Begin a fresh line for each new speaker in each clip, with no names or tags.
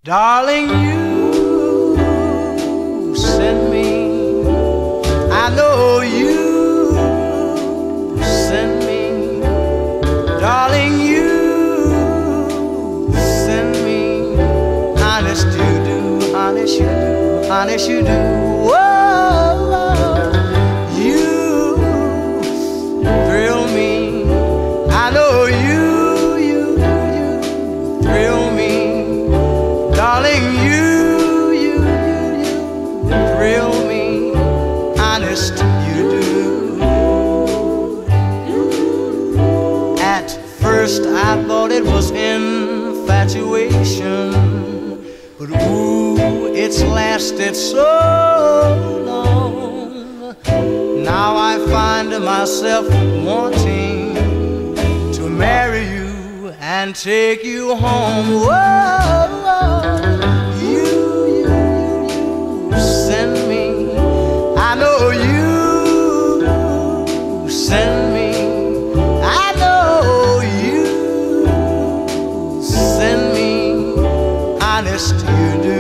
Darling, you sent me. I know you sent me. Darling, you sent me. Honest you do, honest you do, honest you do. Whoa, you thrill me. I know you thrill me. Darling, you thrill me, honest you do. At first I thought it was infatuation, but ooh, it's lasted so long. Now I find myself wanting to marry you and take you home. Whoa, you send me. I know you send me. I know you send me. Honest you do.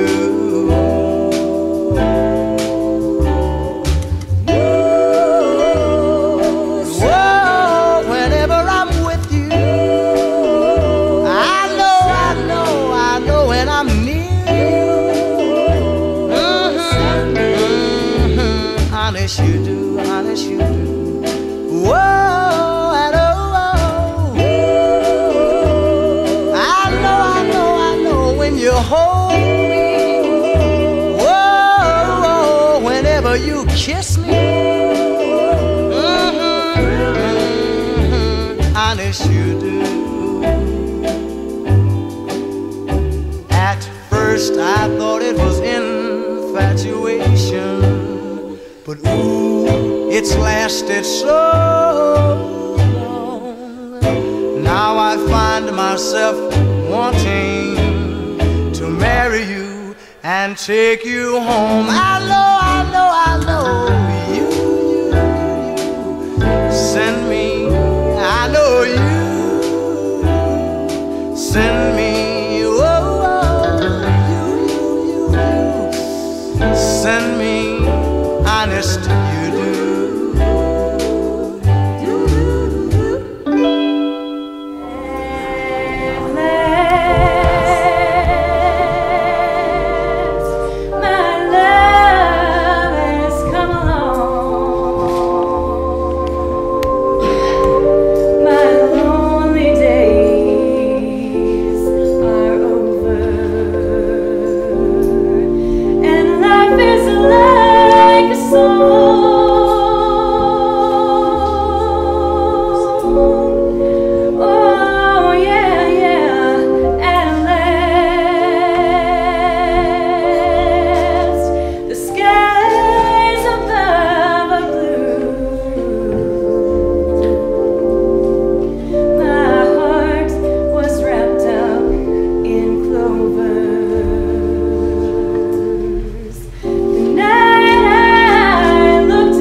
Honest you do, honest you do. Whoa, and oh, I know when you hold me. Whoa, whenever you kiss me. Honest you do. At first I thought it was infatuation, but ooh, it's lasted so long. Now I find myself wanting to marry you and take you home. I know you send me. I know you send me. You send me. Honest you do.
My love has come along. My lonely days are over, and life is like a song. Oh yeah, yeah. At last, the skies above are blue. My heart was wrapped up in clovers. The night I looked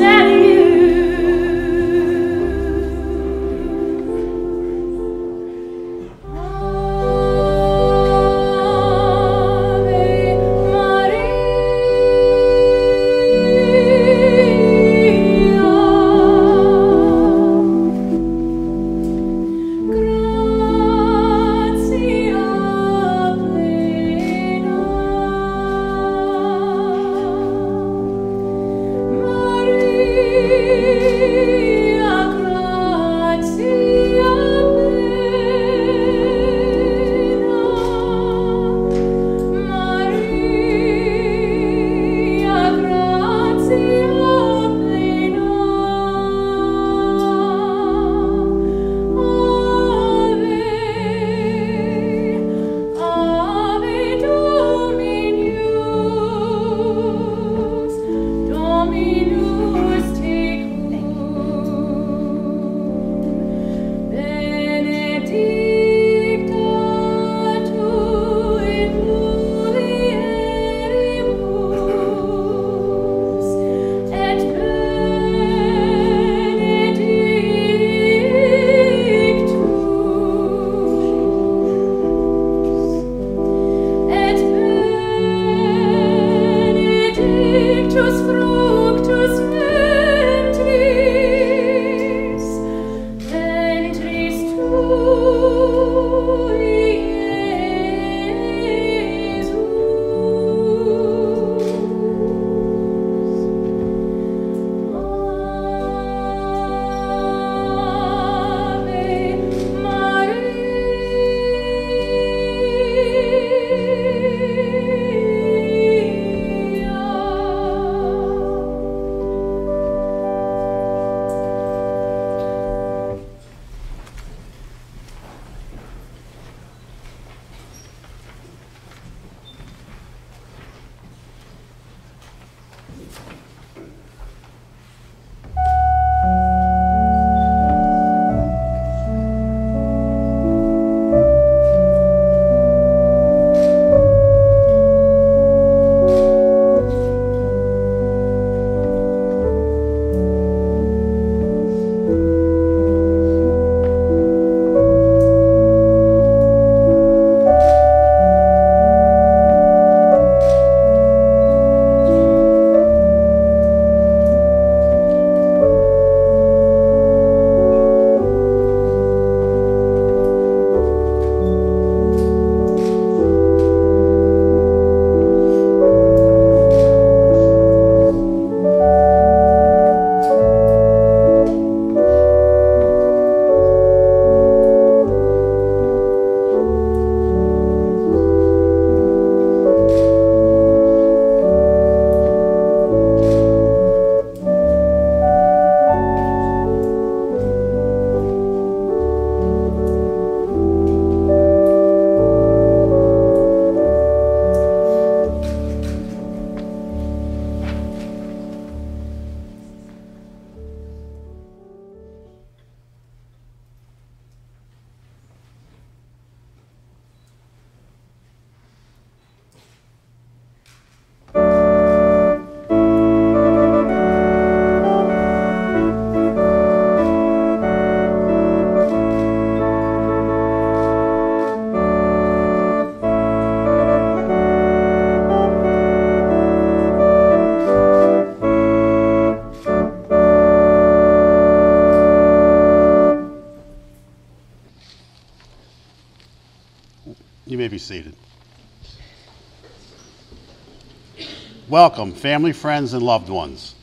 Welcome, family, friends, and loved ones.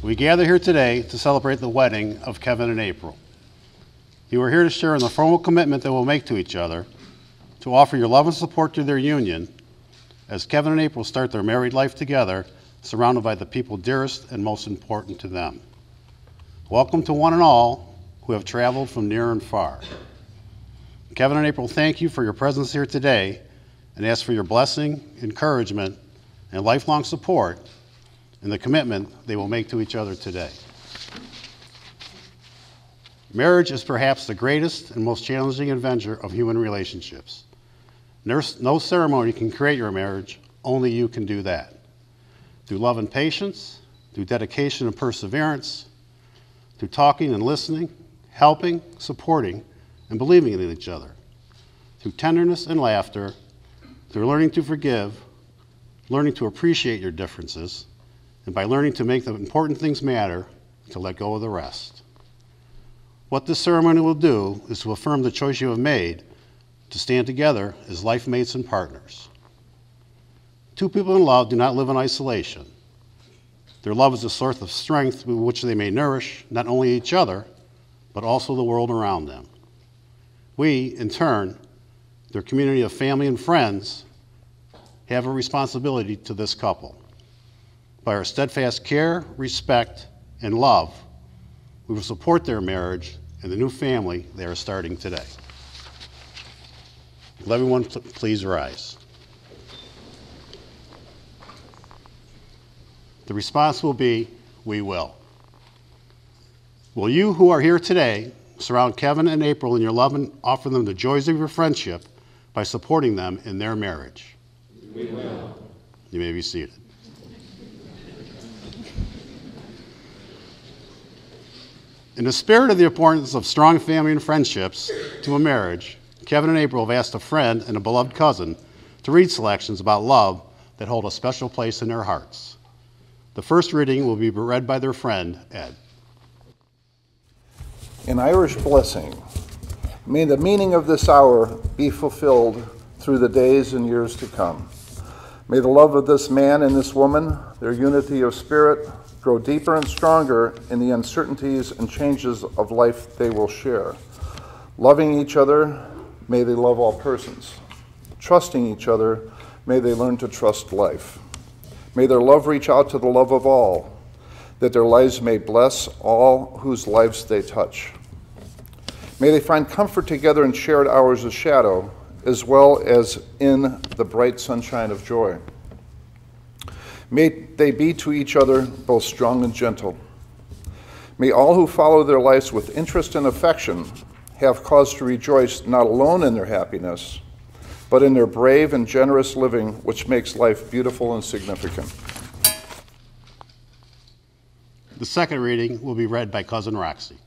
We gather here today to celebrate the wedding of Kevin and April. You are here to share in the formal commitment that we'll make to each other, to offer your love and support to their union as Kevin and April start their married life together, surrounded by the people dearest and most important to them. Welcome to one and all who have traveled from near and far. Kevin and April, thank you for your presence here today and ask for your blessing, encouragement, and lifelong support in the commitment they will make to each other today. Marriage is perhaps the greatest and most challenging adventure of human relationships. No ceremony can create your marriage, only you can do that. Through love and patience, through dedication and perseverance, through talking and listening, helping, supporting, and believing in each other, through tenderness and laughter, through learning to forgive, learning to appreciate your differences, and by learning to make the important things matter, to let go of the rest. What this ceremony will do is to affirm the choice you have made to stand together as life mates and partners. Two people in love do not live in isolation. Their love is a source of strength with which they may nourish not only each other, but also the world around them. We, in turn, their community of family and friends, have a responsibility to this couple. By our steadfast care, respect, and love, we will support their marriage and the new family they are starting today. Will everyone please rise? The response will be, we will. Will you who are here today surround Kevin and April in your love and offer them the joys of your friendship by supporting them in their marriage?
We will.
You may be seated. In the spirit of the importance of strong family and friendships to a marriage, Kevin and April have asked a friend and a beloved cousin to read selections about love that hold a special place in their hearts. The first reading will be read by their friend, Ed.
An Irish blessing. May the meaning of this hour be fulfilled through the days and years to come. May the love of this man and this woman, their unity of spirit, grow deeper and stronger in the uncertainties and changes of life they will share. Loving each other, may they love all persons. Trusting each other, may they learn to trust life. May their love reach out to the love of all, that their lives may bless all whose lives they touch. May they find comfort together in shared hours of shadow, as well as in the bright sunshine of joy. May they be to each other both strong and gentle. May all who follow their lives with interest and affection have cause to rejoice not alone in their happiness, but in their brave and generous living, which makes life beautiful and significant.
The second reading will be read by Cousin Roxy.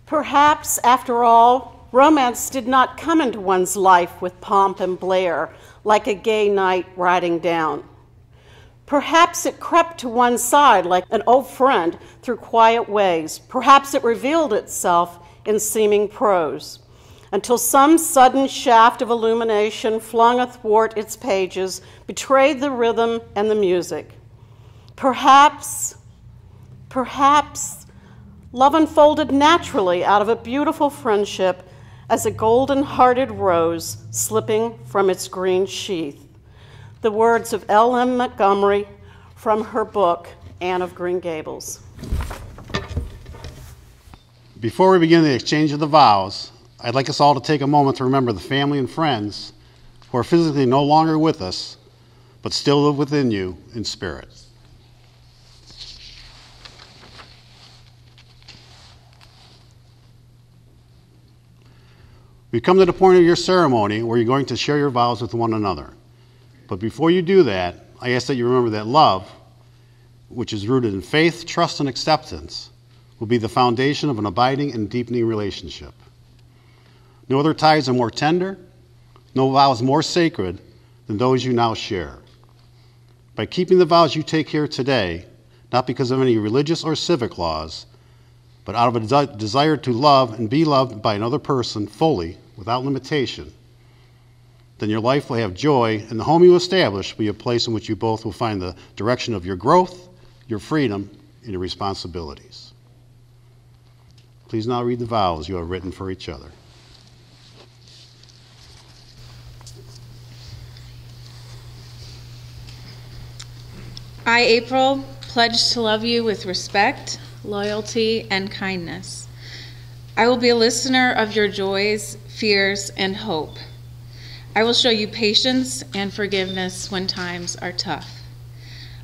Perhaps, after all, romance did not come into one's life with pomp and blare, like a gay knight riding down. Perhaps it crept to one side like an old friend through quiet ways. Perhaps it revealed itself in seeming prose, until some sudden shaft of illumination flung athwart its pages betrayed the rhythm and the music. Perhaps, love unfolded naturally out of a beautiful friendship as a golden-hearted rose slipping from its green sheath. The words of L.M. Montgomery from her book, Anne of Green Gables.
Before we begin the exchange of the vows, I'd like us all to take a moment to remember the family and friends who are physically no longer with us, but still live within you in spirit. We've come to the point of your ceremony where you're going to share your vows with one another. But before you do that, I ask that you remember that love, which is rooted in faith, trust, and acceptance, will be the foundation of an abiding and deepening relationship. No other ties are more tender, no vows more sacred than those you now share. By keeping the vows you take here today, not because of any religious or civic laws, but out of a desire to love and be loved by another person fully, without limitation, then your life will have joy, and the home you establish will be a place in which you both will find the direction of your growth, your freedom, and your responsibilities. Please now read the vows you have written for each other.
I, April, pledge to love you with respect, loyalty, and kindness. I will be a listener of your joys, fears, and hope. I will show you patience and forgiveness when times are tough.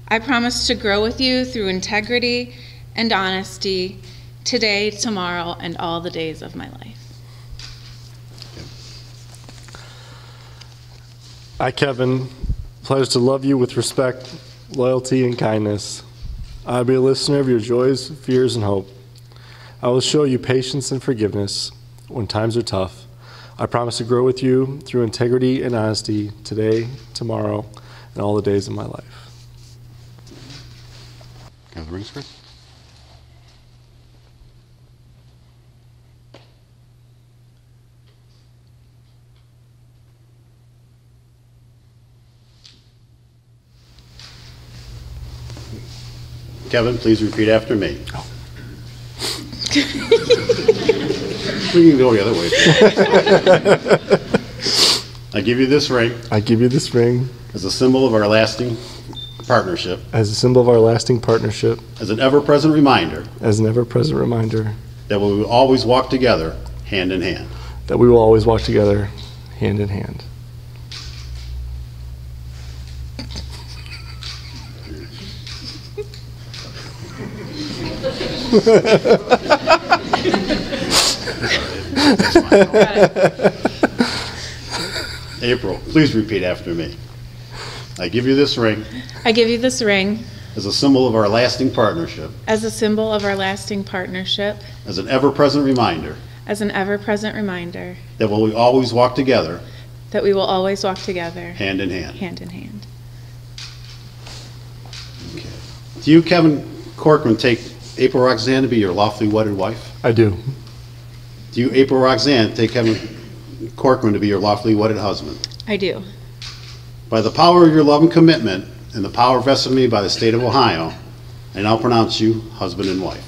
I promise to grow with you through integrity and honesty today, tomorrow, and all the days of my life.
I, Kevin, pledge to love you with respect, loyalty, and kindness. I will be a listener of your joys, fears, and hope. I will show you patience and forgiveness when times are tough. I promise to grow with you through integrity and honesty today, tomorrow, and all the days of my life.
Can I have the rings, Chris? Kevin, please repeat after me. Oh. We can go the other way. I give you this ring.
I give you this ring.
As a symbol of our lasting partnership.
As a symbol of our lasting partnership.
As an ever-present reminder.
As an ever-present reminder.
That we will always walk together, hand in hand.
That we will always walk together, hand in hand.
April, please repeat after me. I give you this ring.
I give you this ring.
As a symbol of our lasting partnership.
As a symbol of our lasting partnership.
As an ever-present reminder.
As an ever-present reminder.
That we will always walk together.
That we will always walk together.
Hand in hand.
Hand in hand.
Okay. Do you, Kevin Corcoran, take April Roxanne to be your lawfully wedded wife?
I do.
Do you, April Roxanne, take Kevin Corcoran to be your lawfully wedded husband?
I do.
By the power of your love and commitment and the power vested in me by the state of Ohio, I now pronounce you husband and wife.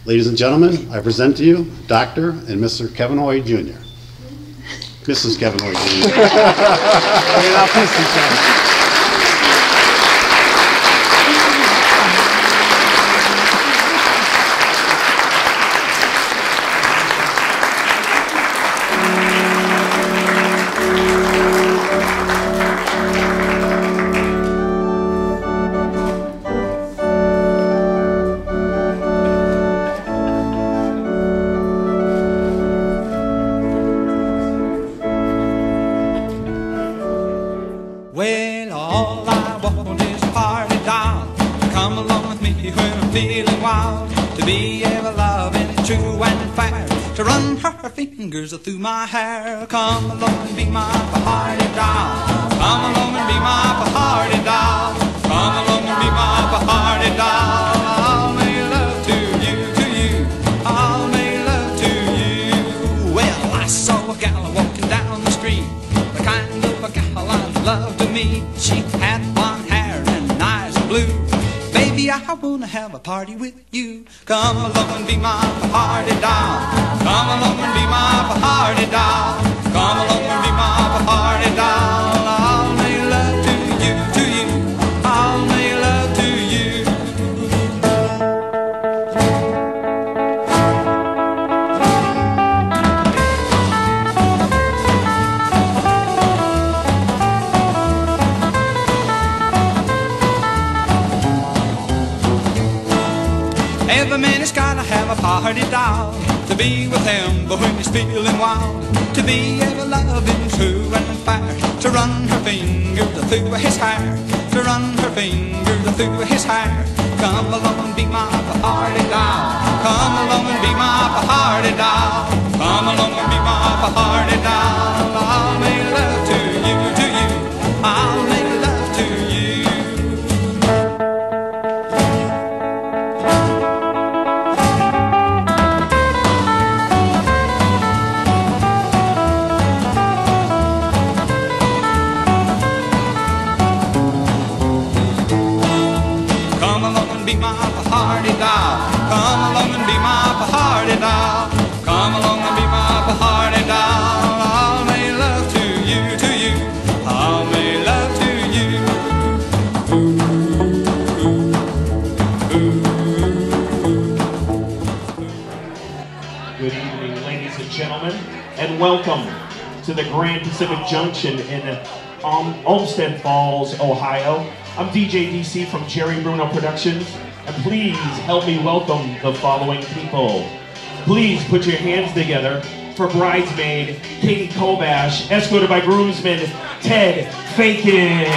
Ladies and gentlemen, I present to you Dr. and Mr. Kevin Hoy Jr. Mrs. Kevin Hoy Jr.
Well, all I want is a party doll to come along with me when I'm feeling wild, to be ever loving, true and fair, to run her fingers through my hair. Come along and be my party doll. Come along and be my party doll. Come along and be my party doll. I'll make love to you. I'll make love to you. Well, I saw a gal walking down the street, the kind of a gal I'd love to meet. She had blonde hair and eyes of blue. Baby, I wanna have a party with you. Come along and be my party doll. Come along and be my party doll. Come along and be my party doll. I'll make love to you. I'll make love to you. Every man has gotta have a party doll to be with him, but when he's feeling wild, to be ever loving, true and fair, to run her fingers through his hair, to run her fingers through his hair. Come along and be my party doll. Come along and be my party doll. Come along and be my party doll. I'll make love to you. I'll make love to you.
and welcome to the Grand Pacific Junction in Olmsted Falls, Ohio. I'm DJ DC from Jerry Bruno Productions, and please help me welcome the following people. Please put your hands together for bridesmaid Katie Kobash, escorted by groomsman Ted Fakin.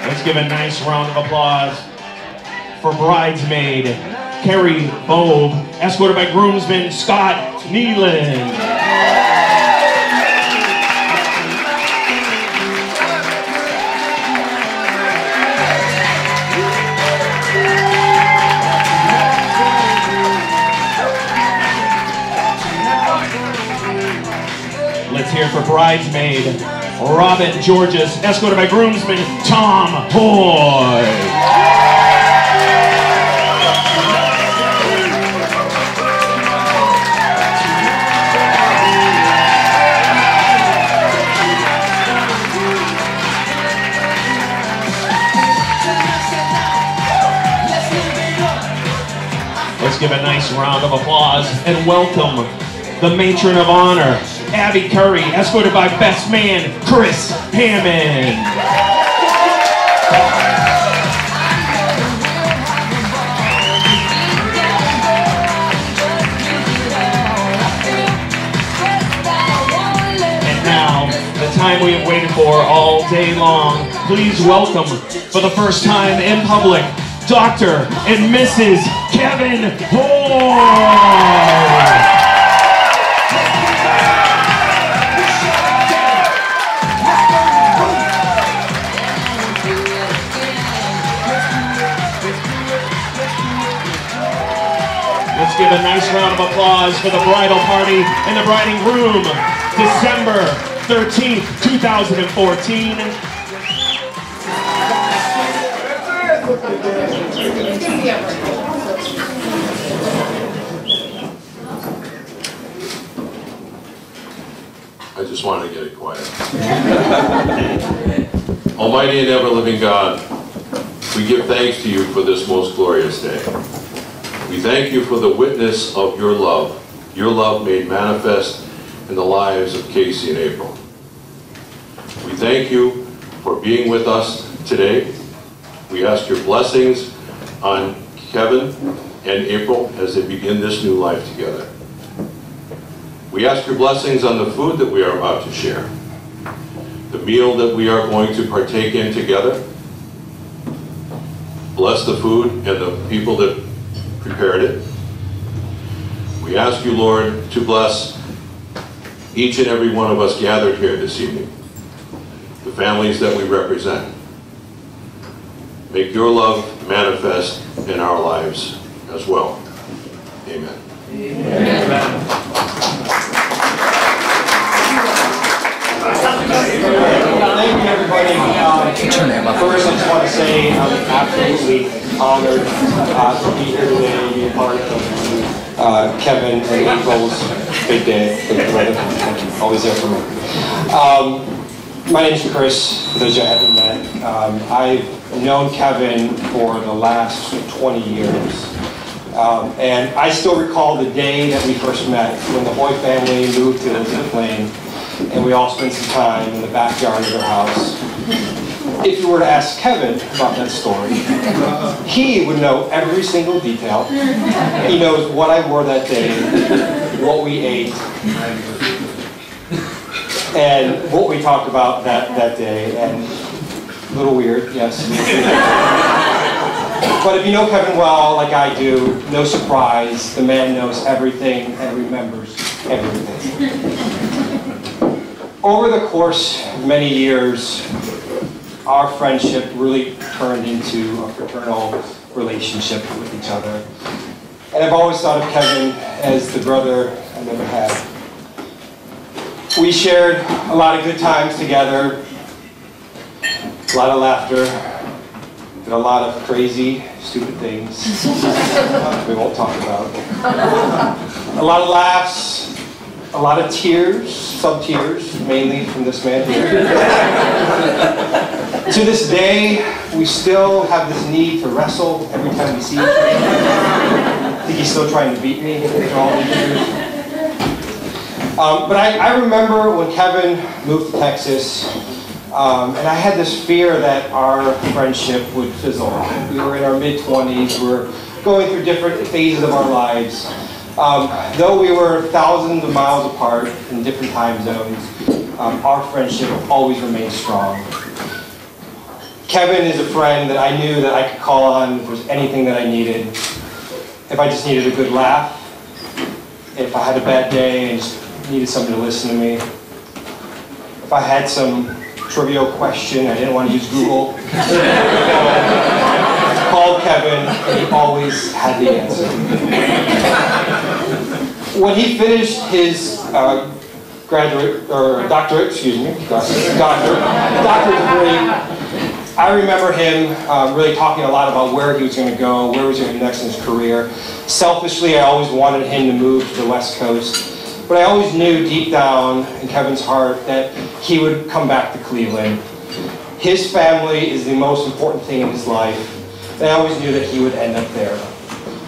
Let's give a nice round of applause for bridesmaid Carrie Bobe, escorted by groomsman Scott Neelan. Let's hear for bridesmaid Robin Georges, escorted by groomsman Tom Hoy. Let's give a nice round of applause and welcome the matron of honor, Abby Curry, escorted by best man Chris Hammond. And now, the time we have waited for all day long, please welcome, for the first time in public, Dr. and Mrs. Kevin Hoy. Let's give a nice round of applause for the bridal party and the bride and groom, December 13th, 2014.
I just wanted to get it quiet. Almighty and ever-living God, we give thanks to you for this most glorious day. We thank you for the witness of your love made manifest in the lives of Casey and April. We thank you for being with us today. We ask your blessings on Kevin and April as they begin this new life together. We ask your blessings on the food that we are about to share, the meal that we are going to partake in together. Bless the food and the people that prepared it. We ask you, Lord, to bless each and every one of us gathered here this evening, the families that we represent. Make your love manifest in our lives as well. Amen. Amen.
Thank you, everybody. First, I just want to say I'm absolutely honored to be here today and be a part of Kevin and April's big day. Thank you, brother. Thank you. Always there for me. My name is Chris, for those you I haven't met. I've known Kevin for the last 20 years. And I still recall the day that we first met, when the Hoy family moved to the Plain, and we all spent some time in the backyard of their house. If you were to ask Kevin about that story, he would know every single detail. He knows what I wore that day, what we ate, and what we talked about that day. And a little weird, yes. But if you know Kevin well, like I do, no surprise, the man knows everything and remembers everything. Over the course of many years, our friendship really turned into a fraternal relationship with each other. And I've always thought of Kevin as the brother I never had. We shared a lot of good times together, a lot of laughter, did a lot of crazy, stupid things we won't talk about. A lot of laughs, a lot of tears, some tears, mainly from this man here. To this day, we still have this need to wrestle every time we see each other. I think he's still trying to beat me after all these years. But I remember when Kevin moved to Texas, and I had this fear that our friendship would fizzle. We were in our mid-20s, we were going through different phases of our lives. Though we were thousands of miles apart in different time zones, our friendship always remained strong. Kevin is a friend that I knew that I could call on if there was anything that I needed. If I just needed a good laugh, if I had a bad day and just needed somebody to listen to me, if I had some trivial question, I didn't want to use Google, called Kevin, and he always had the answer. When he finished his doctorate degree, I remember him really talking a lot about where he was going to go, where he was going to go next in his career. Selfishly, I always wanted him to move to the West Coast, but I always knew deep down in Kevin's heart that he would come back to Cleveland. His family is the most important thing in his life, and I always knew that he would end up there.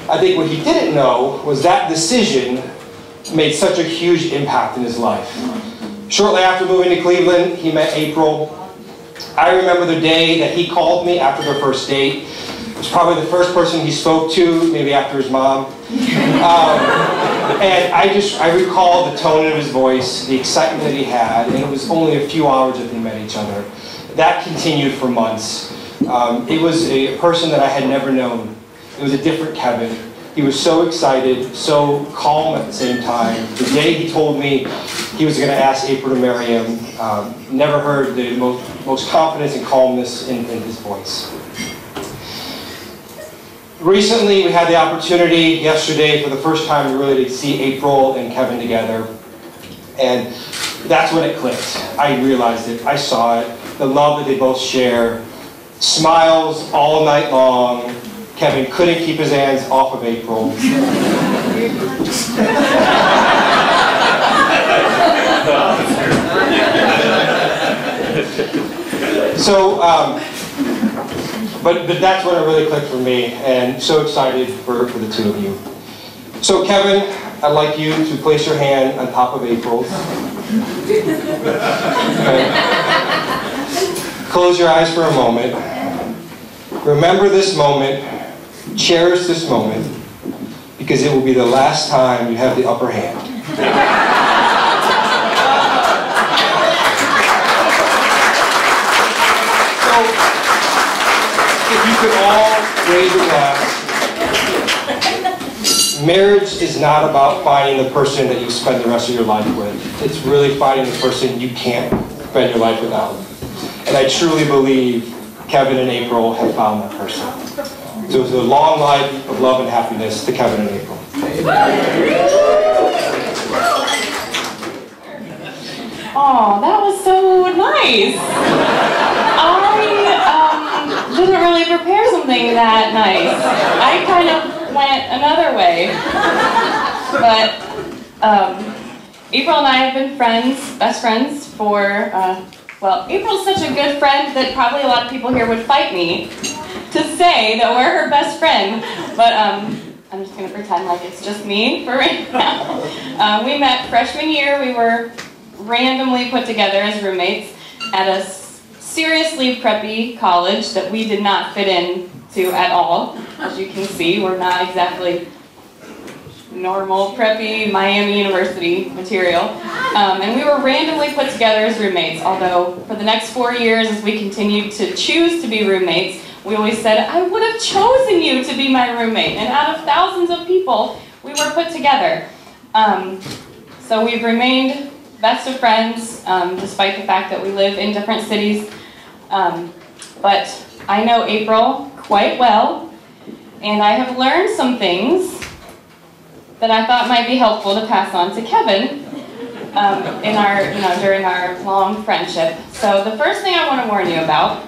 I think what he didn't know was that decision made such a huge impact in his life. Shortly after moving to Cleveland, he met April. I remember the day that he called me after their first date. It was probably the first person he spoke to, maybe after his mom. And I recall the tone of his voice, the excitement that he had, and it was only a few hours that they met each other. That continued for months. It was a person that I had never known. It was a different Kevin. He was so excited, so calm at the same time. The day he told me he was going to ask April to marry him, never heard the most confidence and calmness in his voice. Recently, we had the opportunity yesterday for the first time to really see April and Kevin together. And that's when it clicked. I realized it. I saw it. The love that they both share. Smiles all night long. Kevin couldn't keep his hands off of April. So, but that's when it really clicked for me, and so excited for the two of you. So Kevin, I'd like you to place your hand on top of April's. Okay. Close your eyes for a moment. Remember this moment, cherish this moment, because it will be the last time you have the upper hand. If you could all raise your glass. Marriage is not about finding the person that you spend the rest of your life with. It's really finding the person you can't spend your life without. And I truly believe Kevin and April have found that person. So it's a long life of love and happiness to Kevin and April.
Oh, that was so nice. I didn't really prepare something that nice. I kind of went another way. But April and I have been friends, best friends for, well, April's such a good friend that probably a lot of people here would fight me to say that we're her best friend. But I'm just going to pretend like it's just me for right now. We met freshman year. We were randomly put together as roommates at a seriously preppy college that we did not fit into at all. As you can see, we're not exactly normal, preppy Miami University material. And we were randomly put together as roommates, although for the next 4 years, as we continued to choose to be roommates, we always said, I would have chosen you to be my roommate. And out of thousands of people, we were put together. So we've remained best of friends, despite the fact that we live in different cities. But I know April quite well, and I have learned some things that I thought might be helpful to pass on to Kevin during our long friendship. So the first thing I want to warn you about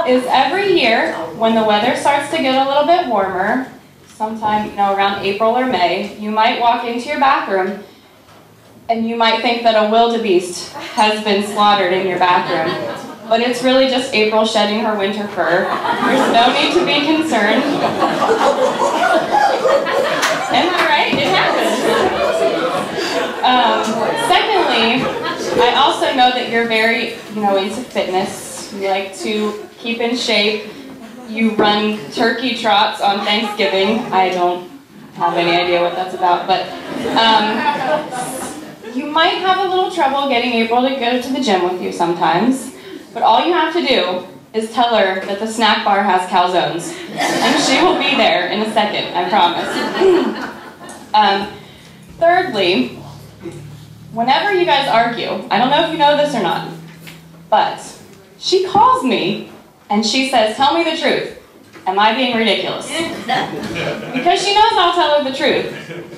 is every year when the weather starts to get a little bit warmer, sometime around April or May, you might walk into your bathroom and you might think that a wildebeest has been slaughtered in your bathroom, but it's really just April shedding her winter fur. There's no need to be concerned. Am I right? It happens. Secondly, I also know that you're very, into fitness. You like to keep in shape. You run turkey trots on Thanksgiving. I don't have any idea what that's about, but you might have a little trouble getting April to go to the gym with you sometimes. But all you have to do is tell her that the snack bar has calzones, and she will be there in a second, I promise. Thirdly, whenever you guys argue, I don't know if you know this or not, but she calls me and she says, "Tell me the truth. Am I being ridiculous?" Because she knows I'll tell her the truth.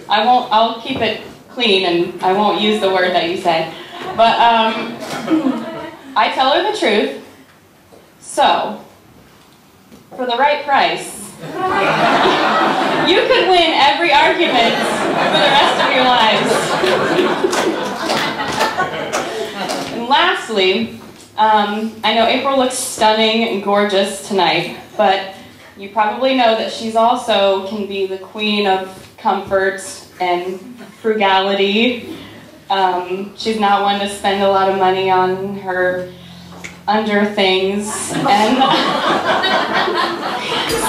I'll keep it clean and I won't use the word that you say. But I tell her the truth. So, for the right price, you could win every argument for the rest of your lives. And lastly, I know April looks stunning and gorgeous tonight, but you probably know that she's also can be the queen of comfort and frugality. She's not one to spend a lot of money on her under things, and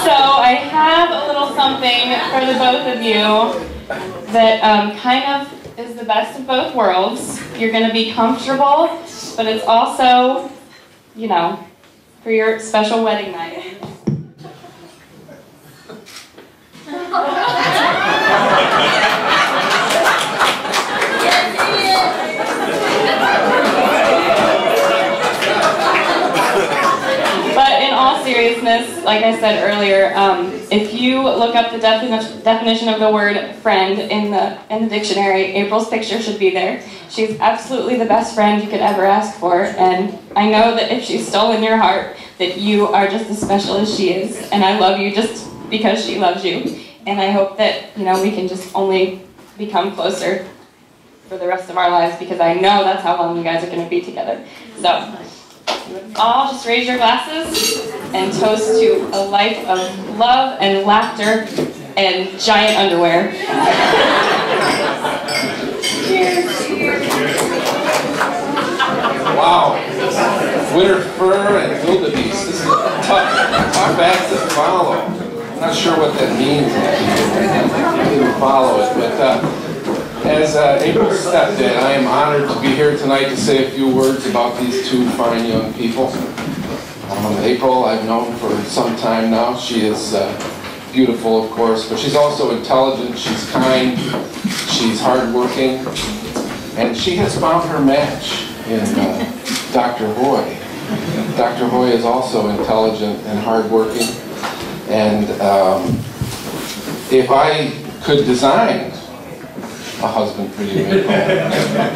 so I have a little something for the both of you that kind of is the best of both worlds. You're going to be comfortable, but it's also, for your special wedding night. But in all seriousness, like I said earlier, if you look up the definition of the word friend in the dictionary, April's picture should be there. She's absolutely the best friend you could ever ask for, and I know that if she's stolen your heart, that you are just as special as she is, and I love you just because she loves you, and I hope that, we can just only become closer for the rest of our lives, because I know that's how long you guys are going to be together. So, all just raise your glasses and toast to a life of love and laughter and giant underwear. Cheers.
Wow. Winter fur and wildebeest. This is a tough act to follow. I'm not sure what that means. I didn't follow it, but as April's stepdad, I am honored to be here tonight to say a few words about these two fine young people. April I've known for some time now. She is beautiful, of course, but she's also intelligent, she's kind, she's hardworking, and she has found her match in Dr. Hoy. Dr. Hoy is also intelligent and hardworking, and if I could design a husband for you, April,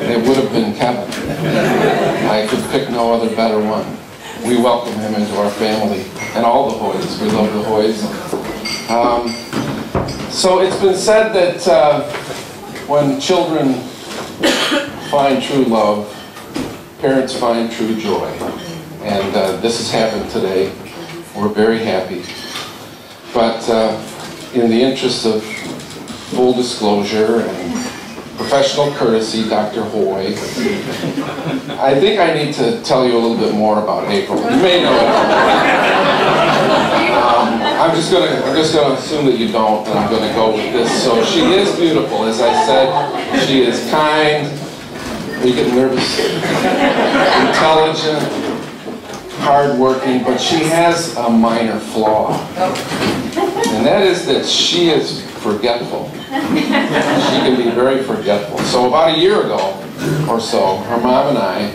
it would have been Kevin. I could pick no other better one. We welcome him into our family, and all the Hoys. We love the Hoys. So it's been said that when children find true love, parents find true joy. And this has happened today. We're very happy. But in the interest of full disclosure and professional courtesy, Dr. Hoy, I think I need to tell you a little bit more about April. You may know it. I'm just gonna assume that you don't, and I'm gonna go with this. So she is beautiful, as I said. She is kind. Are you getting nervous? Intelligent, hardworking, but she has a minor flaw, and that is that she is forgetful. She can be very forgetful. So about a year ago or so, her mom and I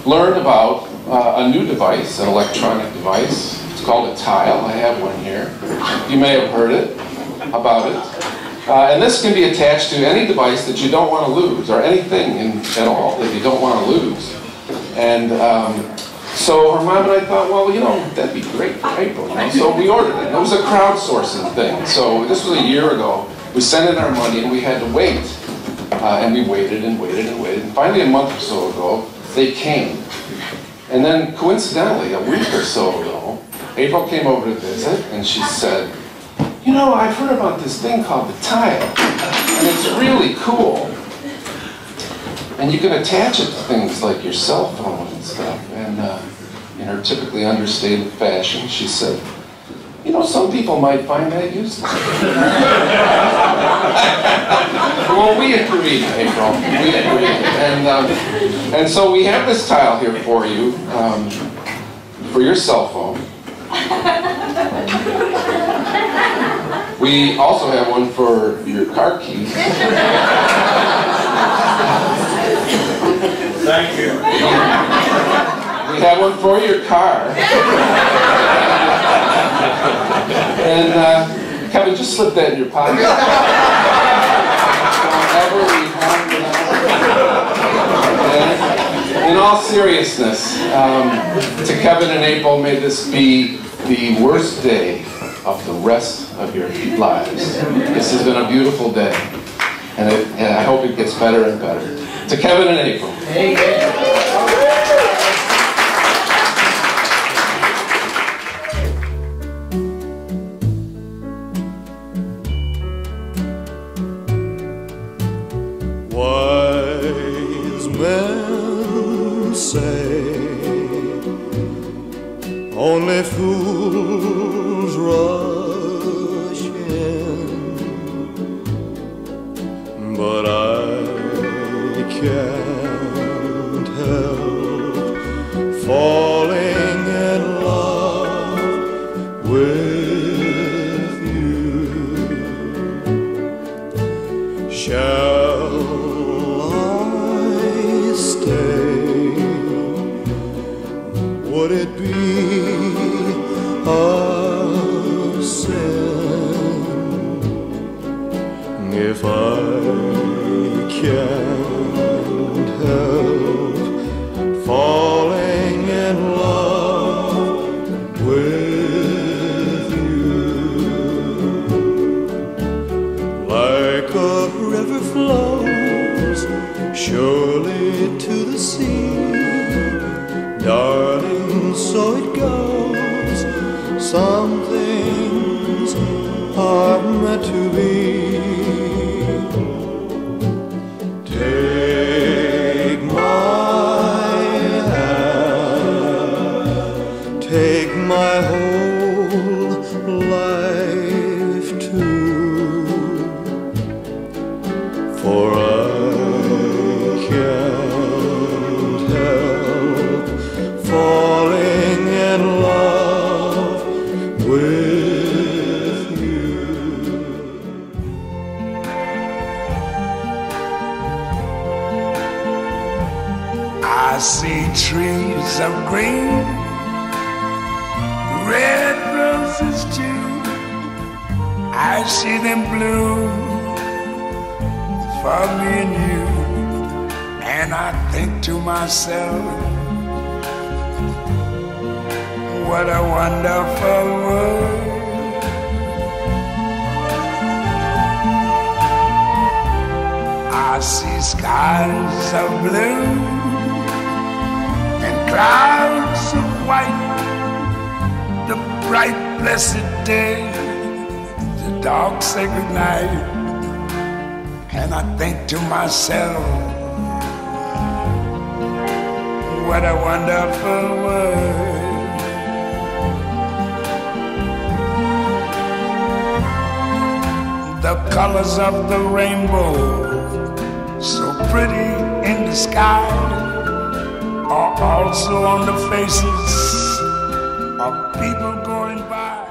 learned about a new device, an electronic device. It's called a tile. I have one here. You may have heard about it. And this can be attached to any device that you don't want to lose, or anything at all that you don't want to lose. And so her mom and I thought, well, that'd be great for April. So we ordered it. It was a crowdsourcing thing. So this was a year ago. We sent in our money and we had to wait And we waited and waited and waited. And finally, a month or so ago, they came. And then, coincidentally, a week or so ago, April came over to visit, and she said, you know, I've heard about this thing called the tile, and it's really cool. And you can attach it to things like your cell phone and stuff. And in her typically understated fashion, she said, you know, some people might find that useful. Well, we agreed, April. We agreed. And so we have this tile here for you, for your cell phone. We also have one for your car keys.
Thank you.
We have one for your car. And Kevin, just slip that in your pocket. Whenever we have it. In all seriousness, to Kevin and April, may this be the worst day of the rest of your lives. This has been a beautiful day, and I hope it gets better and better. To Kevin and April.
Wise men say only fools rush in, but I can't help falling in love with you. Shall I stay? Would it be a sin if I can't help falling in love with you? Like a river flows surely to the sea, darling, so it goes. Some things are meant to be. Take my hand, take my whole life too, for I can't help falling in love with you.
I see trees of green, red roses too. I see them bloom for me and you. And I think to myself, what a wonderful world. I see skies of blue and clouds of white, the bright blessed day, the dark sacred night. And I think to myself, what a wonderful world. The colors of the rainbow, so pretty in the sky, are also on the faces of people going by.